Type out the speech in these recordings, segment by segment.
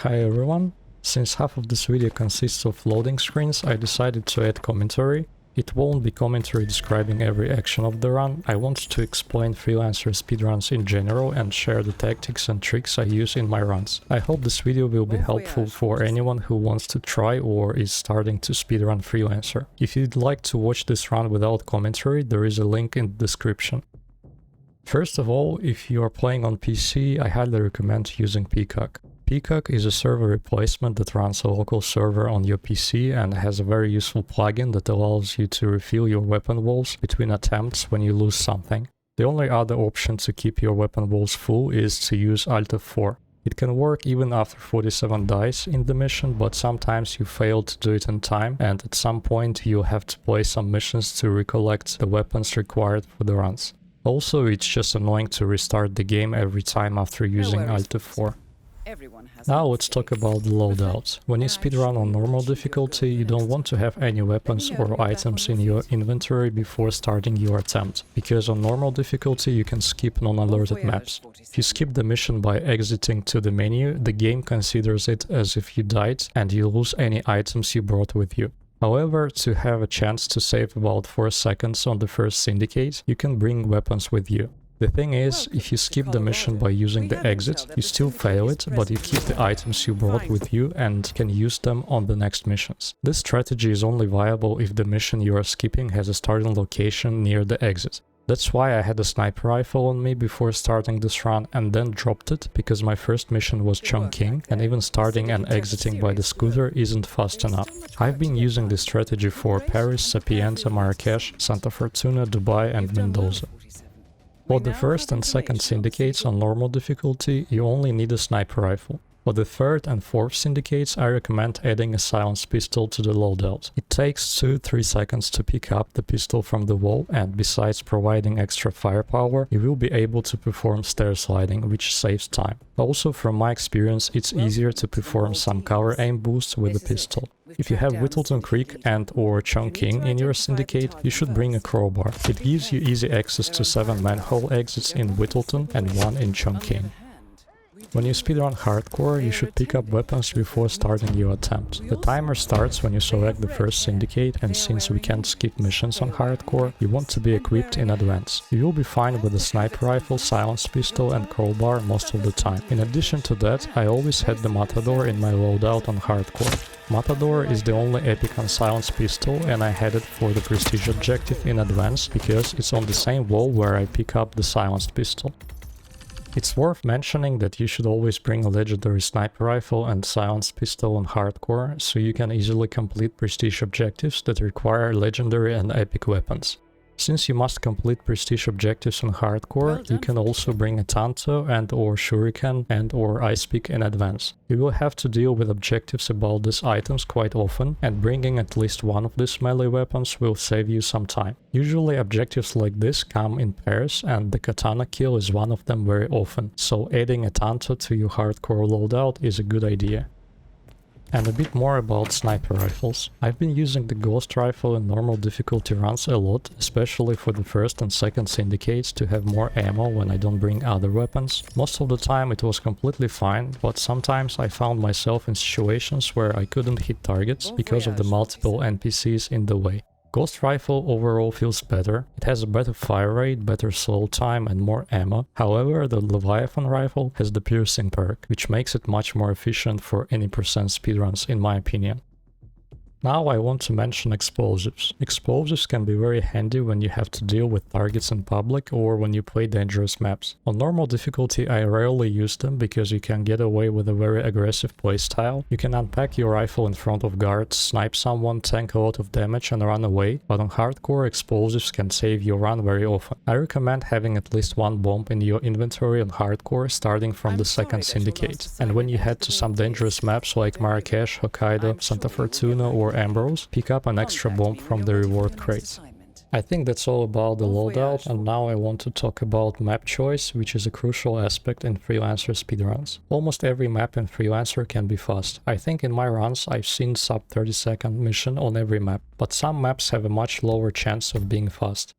Hi everyone. Since half of this video consists of loading screens, I decided to add commentary. It won't be commentary describing every action of the run. I want to explain Freelancer speedruns in general and share the tactics and tricks I use in my runs. I hope this video will be helpful for anyone who wants to try or is starting to speedrun Freelancer. If you'd like to watch this run without commentary, there is a link in the description. First of all, if you are playing on PC, I highly recommend using Peacock. Peacock is a server replacement that runs a local server on your PC and has a very useful plugin that allows you to refill your weapon walls between attempts when you lose something. The only other option to keep your weapon walls full is to use Alt F4. It can work even after 47 dice in the mission, but sometimes you fail to do it in time, and at some point you'll have to play some missions to recollect the weapons required for the runs. Also, it's just annoying to restart the game every time after using Alt F4. Now let's talk about the loadout. When you speedrun on normal difficulty, you don't want to have any weapons or items in your inventory before starting your attempt, because on normal difficulty you can skip non-alerted maps. If you skip the mission by exiting to the menu, the game considers it as if you died and you lose any items you brought with you. However, to have a chance to save about 4 seconds on the first Syndicate, you can bring weapons with you. The thing is, if you skip the mission by using the exit, you still fail it, but you keep the items you brought with you and can use them on the next missions. This strategy is only viable if the mission you are skipping has a starting location near the exit. That's why I had a sniper rifle on me before starting this run and then dropped it, because my first mission was Chongqing, and even starting and exiting by the scooter isn't fast enough. I've been using this strategy for Paris, Sapienza, Marrakesh, Santa Fortuna, Dubai and Mendoza. For the first and second Syndicates on normal difficulty, you only need a sniper rifle. For the third and fourth Syndicates, I recommend adding a silenced pistol to the loadout. It takes 2-3 seconds to pick up the pistol from the wall, and besides providing extra firepower, you will be able to perform stair sliding, which saves time. Also, from my experience, it's easier to perform some cover aim boosts with the pistol. If you have Whittleton Creek and or Chongqing in your Syndicate, you should bring a crowbar. It gives you easy access to 7 manhole exits in Whittleton and 1 in Chongqing. When you speedrun hardcore, you should pick up weapons before starting your attempt. The timer starts when you select the first Syndicate, and since we can't skip missions on hardcore, you want to be equipped in advance. You will be fine with a sniper rifle, silenced pistol and crowbar most of the time. In addition to that, I always had the Matador in my loadout on hardcore. Matador is the only epic unsilenced pistol, and I had it for the prestige objective in advance, because it's on the same wall where I pick up the silenced pistol. It's worth mentioning that you should always bring a legendary sniper rifle and silenced pistol on hardcore, so you can easily complete prestige objectives that require legendary and epic weapons. Since you must complete prestige objectives on hardcore, you can also bring a Tanto and or Shuriken and or Ice Pick in advance. You will have to deal with objectives about these items quite often, and bringing at least one of these melee weapons will save you some time. Usually objectives like this come in pairs, and the Katana kill is one of them very often, so adding a Tanto to your hardcore loadout is a good idea. And a bit more about sniper rifles. I've been using the Ghost rifle in normal difficulty runs a lot, especially for the first and second Syndicates, to have more ammo when I don't bring other weapons. Most of the time it was completely fine, but sometimes I found myself in situations where I couldn't hit targets because of the multiple NPCs in the way. Ghost rifle overall feels better. It has a better fire rate, better slow time and more ammo. However, the Leviathan rifle has the piercing perk, which makes it much more efficient for any percent speedruns in my opinion. Now I want to mention explosives. Explosives can be very handy when you have to deal with targets in public or when you play dangerous maps. On normal difficulty I rarely use them because you can get away with a very aggressive playstyle. You can unpack your rifle in front of guards, snipe someone, tank a lot of damage and run away, but on hardcore explosives can save your run very often. I recommend having at least one bomb in your inventory on hardcore starting from the second Syndicate. And when you head to some dangerous maps like Marrakesh, Hokkaido, Santa Fortuna or Ambrose, pick up an extra bomb from the reward crate. I think that's all about the loadout, and now I want to talk about map choice, which is a crucial aspect in Freelancer speedruns. Almost every map in Freelancer can be fast. I think in my runs I've seen sub 30-second mission on every map, but some maps have a much lower chance of being fast.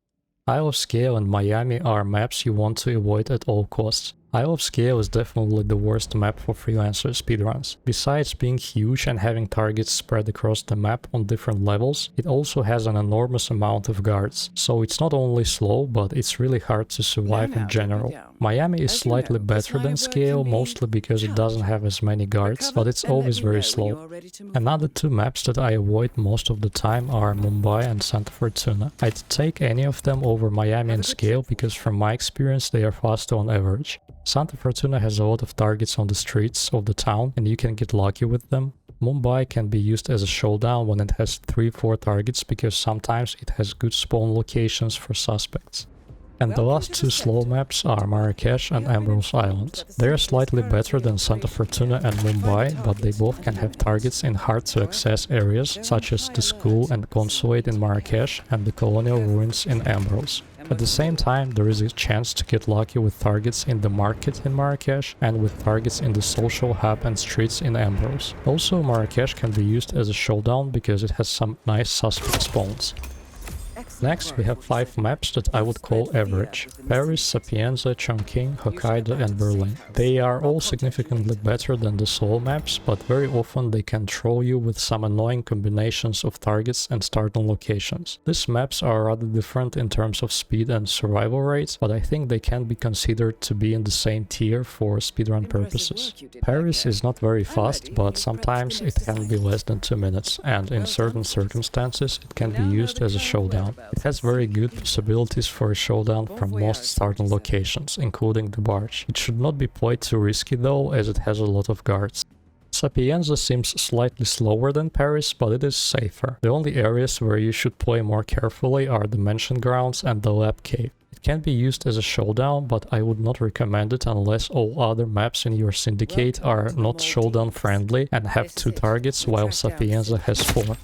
Isle of Scale and Miami are maps you want to avoid at all costs. Isle of Scale is definitely the worst map for Freelancer speedruns. Besides being huge and having targets spread across the map on different levels, it also has an enormous amount of guards, so it's not only slow, but it's really hard to survive in general. Miami is slightly better than Scale, mostly because it doesn't have as many guards, but it's always very slow. Another two maps that I avoid most of the time are Mumbai and Santa Fortuna. I'd take any of them over Miami and Scale because from my experience they are faster on average. Santa Fortuna has a lot of targets on the streets of the town and you can get lucky with them. Mumbai can be used as a showdown when it has 3-4 targets because sometimes it has good spawn locations for suspects. And the last two slow maps are Marrakesh and Ambrose Island. They are slightly better than Santa Fortuna and Mumbai, but they both can have targets in hard to access areas such as the school and consulate in Marrakesh and the colonial ruins in Ambrose. At the same time, there is a chance to get lucky with targets in the market in Marrakesh and with targets in the social hub and streets in Ambrose. Also, Marrakesh can be used as a showdown because it has some nice suspect spawns. Next, we have 5 maps that I would call average: Paris, Sapienza, Chongqing, Hokkaido and Berlin. They are all significantly better than the slow maps, but very often they can troll you with some annoying combinations of targets and starting locations. These maps are rather different in terms of speed and survival rates, but I think they can be considered to be in the same tier for speedrun purposes. Paris is not very fast, but sometimes it can be less than 2 minutes, and in certain circumstances it can be used as a showdown. It has very good possibilities for a showdown from most starting locations, including the barge. It should not be played too risky though, as it has a lot of guards. Sapienza seems slightly slower than Paris, but it is safer. The only areas where you should play more carefully are the Mansion Grounds and the Lab Cave. It can be used as a showdown, but I would not recommend it unless all other maps in your syndicate are not showdown friendly and have 2 targets, while Sapienza has 4.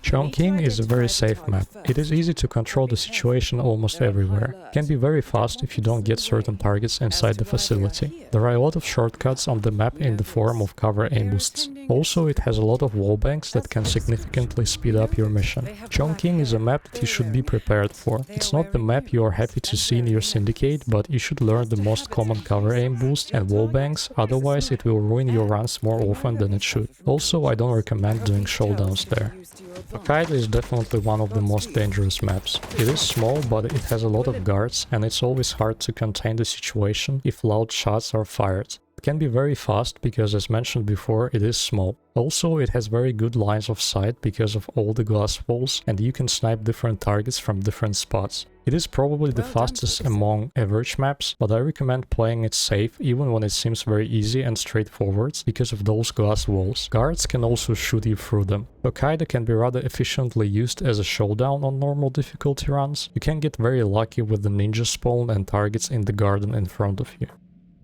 Chongqing is a very safe map. It is easy to control the situation almost everywhere. It can be very fast if you don't get certain targets inside the facility. There are a lot of shortcuts on the map in the form of cover aim boosts. Also, it has a lot of wallbangs that can significantly speed up your mission. Chongqing is a map that you should be prepared for. It's not the map you are happy to see in your syndicate, but you should learn the most common cover aim boost and wallbangs, otherwise it will ruin your runs more often than it should. Also, I don't recommend doing showdowns there. Hokkaido is definitely one of the most dangerous maps. It is small, but it has a lot of guards, and it's always hard to contain the situation if loud shots are fired. It can be very fast because, as mentioned before, it is small. Also, it has very good lines of sight because of all the glass walls, and you can snipe different targets from different spots. It is probably the fastest among average maps, but I recommend playing it safe even when it seems very easy and straightforward because of those glass walls. Guards can also shoot you through them. Hokkaido can be rather efficiently used as a showdown on normal difficulty runs. You can get very lucky with the ninja spawn and targets in the garden in front of you.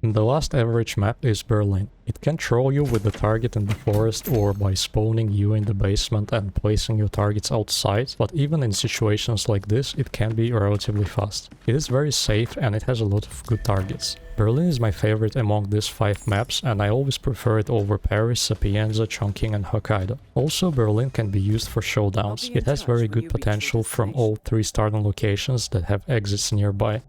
And the last average map is Berlin. It can troll you with the target in the forest or by spawning you in the basement and placing your targets outside, but even in situations like this it can be relatively fast. It is very safe and it has a lot of good targets. Berlin is my favorite among these 5 maps and I always prefer it over Paris, Sapienza, Chongqing and Hokkaido. Also, Berlin can be used for showdowns. It has very good potential from all 3 starting locations that have exits nearby.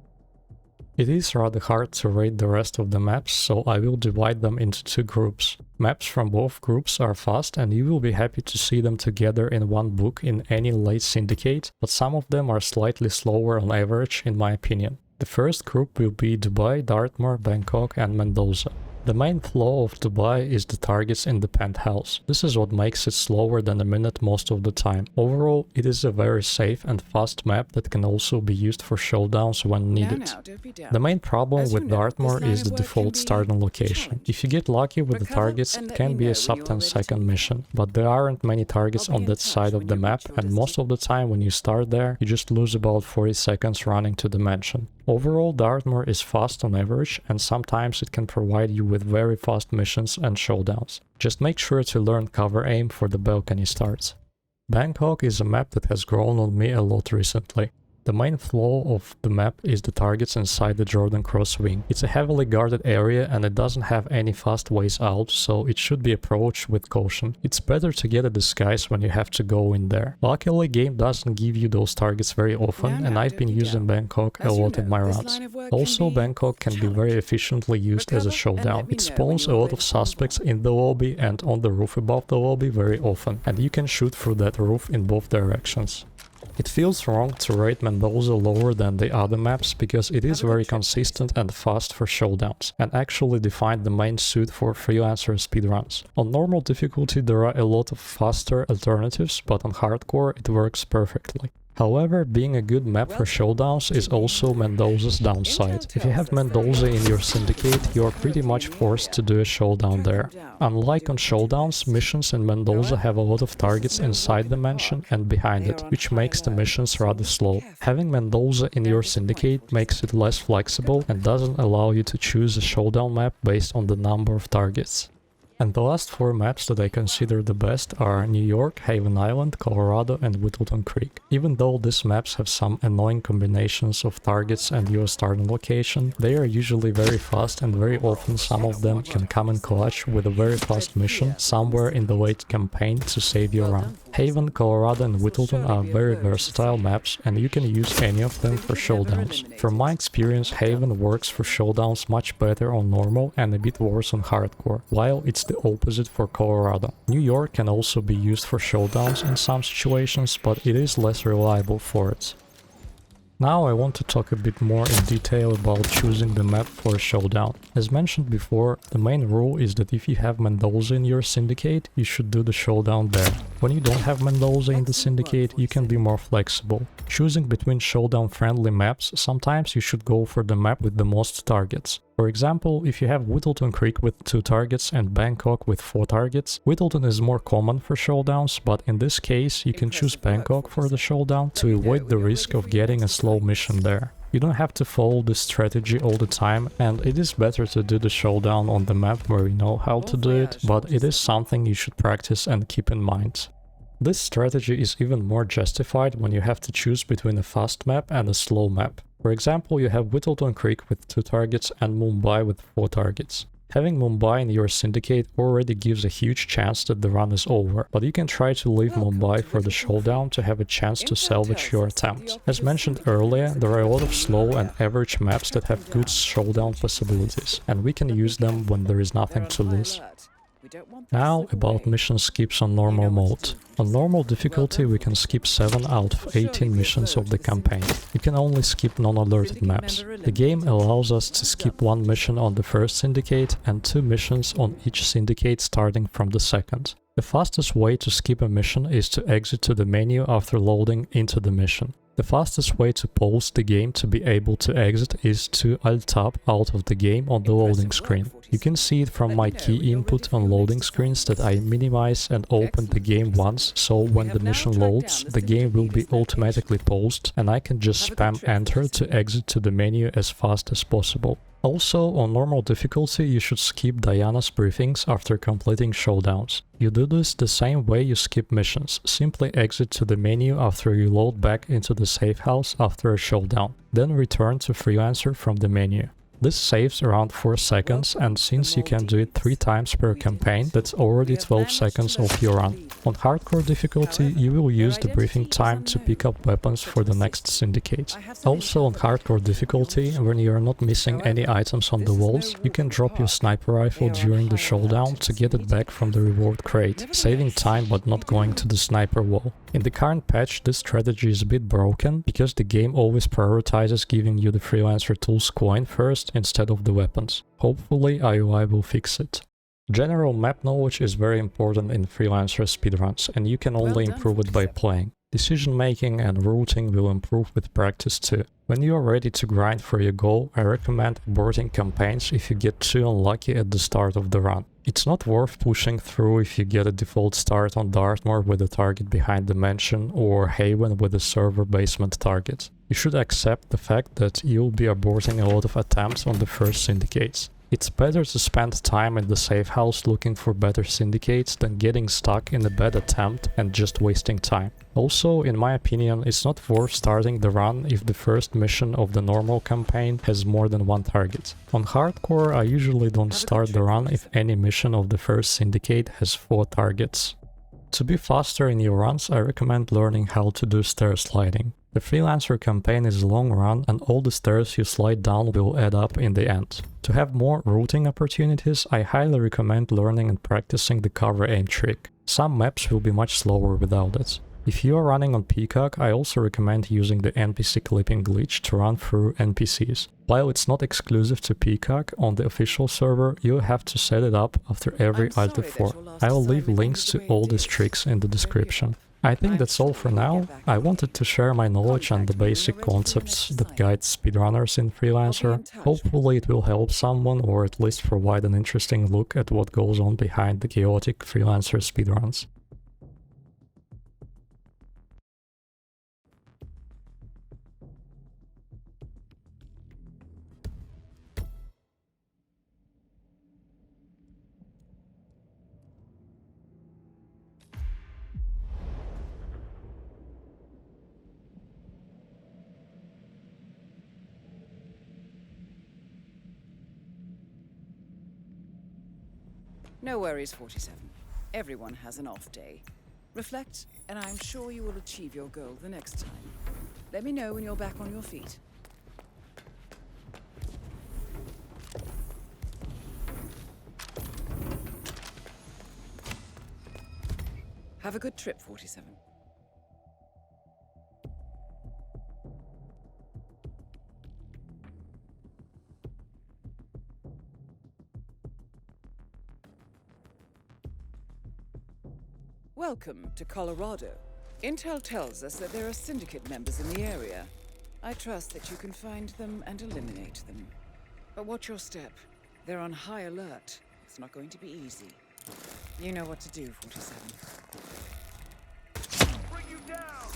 It is rather hard to rate the rest of the maps, so I will divide them into 2 groups. Maps from both groups are fast and you will be happy to see them together in one book in any late syndicate, but some of them are slightly slower on average in my opinion. The first group will be Dubai, Dartmoor, Bangkok and Mendoza. The main flaw of Dubai is the targets in the penthouse. This is what makes it slower than a minute most of the time. Overall, it is a very safe and fast map that can also be used for showdowns when needed. The main problem with Dartmoor is the default starting location. If you get lucky with the targets, it can be a sub 10-second mission, but there aren't many targets on that side of the map, and most of the time when you start there, you just lose about 40 seconds running to the mansion. Overall, Dartmoor is fast on average, and sometimes it can provide you with very fast missions and showdowns. Just make sure to learn cover aim for the balcony starts. Bangkok is a map that has grown on me a lot recently. The main flaw of the map is the targets inside the Jordan Cross wing. It's a heavily guarded area and it doesn't have any fast ways out, so it should be approached with caution. It's better to get a disguise when you have to go in there. Luckily, game doesn't give you those targets very often, and I've been using Bangkok a lot in my runs. Also, Bangkok can be very efficiently used as a showdown. It spawns a lot of suspects in the lobby and on the roof above the lobby very often, and you can shoot through that roof in both directions. It feels wrong to rate Mendoza lower than the other maps because it is very consistent and fast for showdowns, and actually defined the main suit for freelancer speedruns. On normal difficulty there are a lot of faster alternatives, but on hardcore it works perfectly. However, being a good map for showdowns is also Mendoza's downside. If you have Mendoza in your syndicate, you are pretty much forced to do a showdown there. Unlike on showdowns, missions in Mendoza have a lot of targets inside the mansion and behind it, which makes the missions rather slow. Having Mendoza in your syndicate makes it less flexible and doesn't allow you to choose a showdown map based on the number of targets. And the last 4 maps that I consider the best are New York, Haven Island, Colorado and Whittleton Creek. Even though these maps have some annoying combinations of targets and your starting location, they are usually very fast and very often some of them can come in clutch with a very fast mission somewhere in the late campaign to save your run. Haven, Colorado and Whittleton are very versatile maps and you can use any of them for showdowns. From my experience, Haven works for showdowns much better on normal and a bit worse on hardcore, while it's the opposite for Colorado. New York can also be used for showdowns in some situations, but it is less reliable for it. Now I want to talk a bit more in detail about choosing the map for a showdown. As mentioned before, the main rule is that if you have Mendoza in your syndicate, you should do the showdown there. When you don't have Mendoza in the syndicate, you can be more flexible. Choosing between showdown friendly maps, sometimes you should go for the map with the most targets. For example, if you have Whittleton Creek with 2 targets and Bangkok with 4 targets, Whittleton is more common for showdowns, but in this case you can choose Bangkok for the showdown to avoid the risk of getting a slow mission there. You don't have to follow this strategy all the time, and it is better to do the showdown on the map where you know how to do it, but it is something you should practice and keep in mind. This strategy is even more justified when you have to choose between a fast map and a slow map. For example, you have Whittleton Creek with 2 targets and Mumbai with 4 targets. Having Mumbai in your syndicate already gives a huge chance that the run is over, but you can try to leave Mumbai for the showdown to have a chance to salvage your attempt. As mentioned earlier, there are a lot of slow and average maps that have good showdown possibilities, and we can use them when there is nothing to lose. Now about mission skips on normal mode. On normal difficulty we can skip 7 out of 18 missions of the campaign. You can only skip non-alerted maps. The game allows us to skip 1 mission on the first syndicate and 2 missions on each syndicate starting from the second. The fastest way to skip a mission is to exit to the menu after loading into the mission. The fastest way to pause the game to be able to exit is to Alt-Tab out of the game on the loading screen. You can see it from my key input on loading screens that I minimize and open the game once, so when the mission loads, the game will be automatically paused and I can just spam enter to exit to the menu as fast as possible. Also, on normal difficulty, you should skip Diana's briefings after completing showdowns. You do this the same way you skip missions, simply exit to the menu after you load back into the safe house after a showdown, then return to Freelancer from the menu. This saves around 4 seconds, and since you can do it 3 times per campaign, that's already 12 seconds of your run. On hardcore difficulty, you will use the briefing time to pick up weapons for the next syndicate. Also on hardcore difficulty, when you are not missing any items on the walls, you can drop your sniper rifle during the showdown to get it back from the reward crate, saving time but not going to the sniper wall. In the current patch, this strategy is a bit broken, because the game always prioritizes giving you the Freelancer Tools coin first instead of the weapons. Hopefully IUI will fix it. General map knowledge is very important in Freelancer speedruns, and you can only improve it by playing. Decision making and routing will improve with practice too. When you are ready to grind for your goal, I recommend aborting campaigns if you get too unlucky at the start of the run. It's not worth pushing through if you get a default start on Dartmoor with a target behind the mansion or Haven with a server basement target. You should accept the fact that you'll be aborting a lot of attempts on the first syndicates. It's better to spend time in the safe house looking for better syndicates than getting stuck in a bad attempt and just wasting time. Also, in my opinion, it's not worth starting the run if the first mission of the normal campaign has more than one target. On hardcore, I usually don't start the run if any mission of the first syndicate has 4 targets. To be faster in your runs, I recommend learning how to do stair sliding. The Freelancer campaign is a long run and all the stairs you slide down will add up in the end. To have more routing opportunities, I highly recommend learning and practicing the cover aim trick. Some maps will be much slower without it. If you are running on Peacock, I also recommend using the NPC clipping glitch to run through NPCs. While it's not exclusive to Peacock, on the official server you have to set it up after every Alt F4. I will leave links to all these tricks in the description. I think that's all for now. I wanted to share my knowledge and the basic concepts that guide speedrunners in Freelancer. Hopefully it will help someone or at least provide an interesting look at what goes on behind the chaotic Freelancer speedruns. No worries, 47. Everyone has an off day. Reflect, and I'm sure you will achieve your goal the next time. Let me know when you're back on your feet. Have a good trip, 47. Welcome to Colorado. Intel tells us that there are Syndicate members in the area. I trust that you can find them and eliminate them. But watch your step. They're on high alert. It's not going to be easy. You know what to do, 47. Bring you down!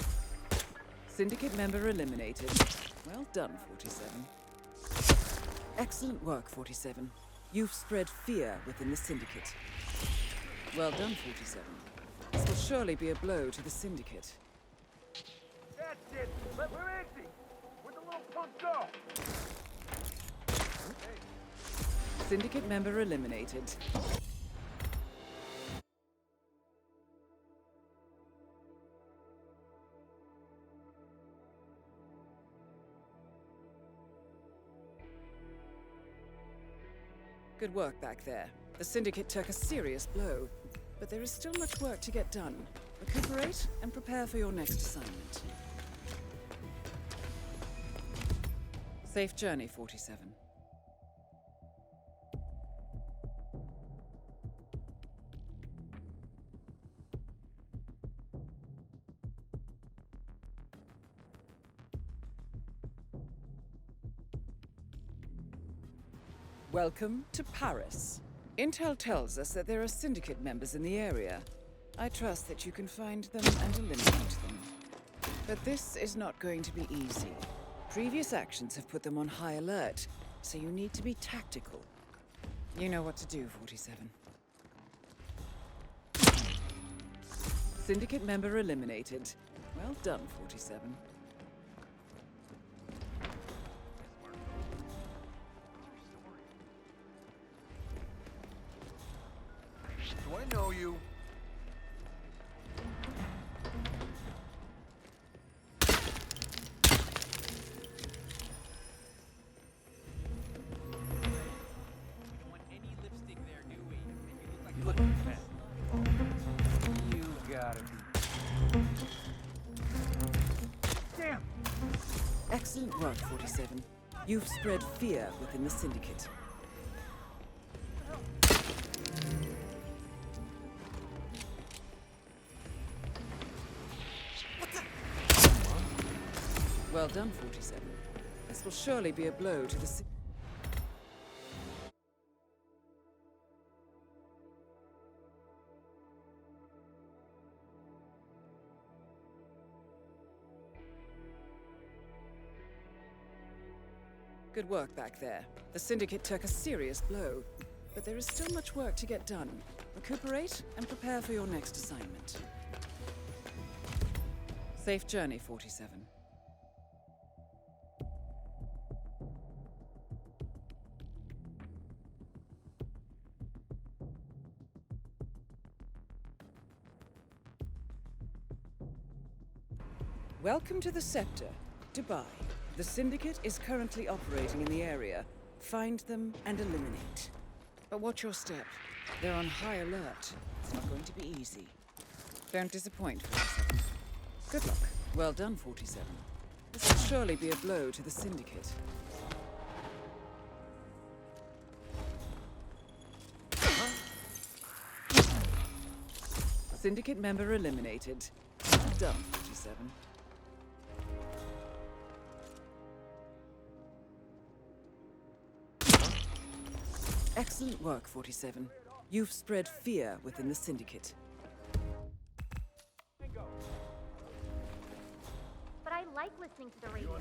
Syndicate member eliminated. Well done, 47. Excellent work, 47. You've spread fear within the Syndicate. Well done, 47. This will surely be a blow to the Syndicate. That's it! But we're empty! Where'd the little punk go? Syndicate member eliminated. Good work back there. The Syndicate took a serious blow, but there is still much work to get done. Recuperate and prepare for your next assignment. Safe journey, 47. Welcome to Paris. Intel tells us that there are Syndicate members in the area. I trust that you can find them and eliminate them. But this is not going to be easy. Previous actions have put them on high alert, so you need to be tactical. You know what to do, 47. Syndicate member eliminated. Well done, 47. Do I know you? You look fat. You gotta be. Damn! Excellent work, 47. You've spread fear within the Syndicate. Well done, 47. This will surely be a blow to the... Good work back there. The Syndicate took a serious blow, but there is still much work to get done. Recuperate and prepare for your next assignment. Safe journey, 47. Welcome to the Scepter, Dubai. The Syndicate is currently operating in the area. Find them and eliminate. But watch your step. They're on high alert. It's not going to be easy. Don't disappoint, 47. Good luck. Well done, 47. This will surely be a blow to the Syndicate. Syndicate member eliminated. Done, 47. Excellent work, 47. You've spread fear within the Syndicate. But I like listening to the radio.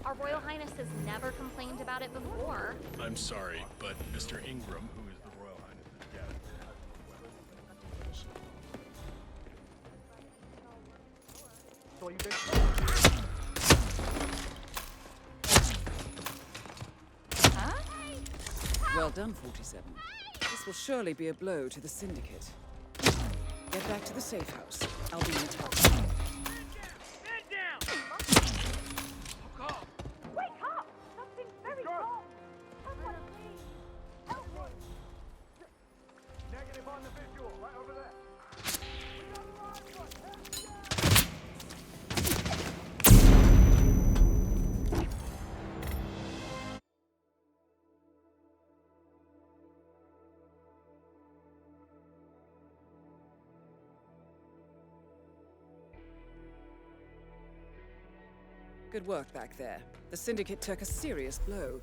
Our Royal Highness has never complained about it before. I'm sorry, but Mr. Ingram, who is the Royal Highness's guest, So you Well done, 47. This will surely be a blow to the Syndicate. Get back to the safe house. I'll be in touch. Man down! Wake up! Something's very wrong! Someone please help me! Negative on the visual, right over there. Good work back there. The Syndicate took a serious blow,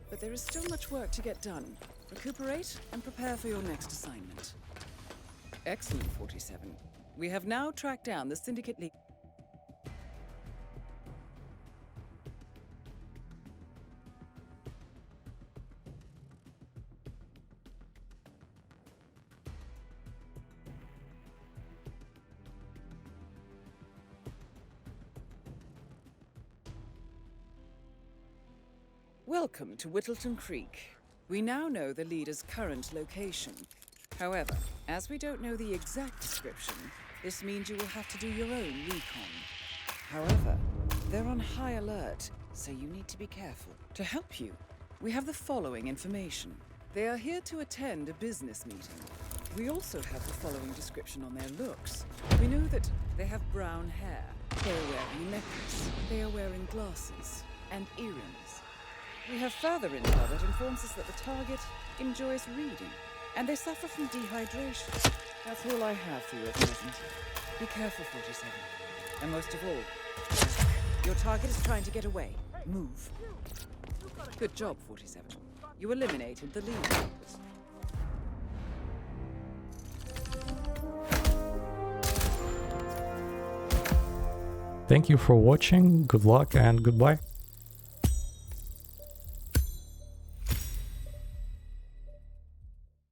but there is still much work to get done. Recuperate and prepare for your next assignment. Excellent, 47. We have now tracked down the Syndicate leader. Welcome to Whittleton Creek. We now know the leader's current location. However, as we don't know the exact description, this means you will have to do your own recon. However, they're on high alert, so you need to be careful. To help you, we have the following information. They are here to attend a business meeting. We also have the following description on their looks. We know that they have brown hair, they are wearing a necklace, they are wearing glasses, and earrings. We have further intel that informs us that the target enjoys reading, and they suffer from dehydration. That's all I have for you at present. Be careful, 47. And most of all, your target is trying to get away. Move. Good job, 47. You eliminated the leader. Thank you for watching, good luck and goodbye.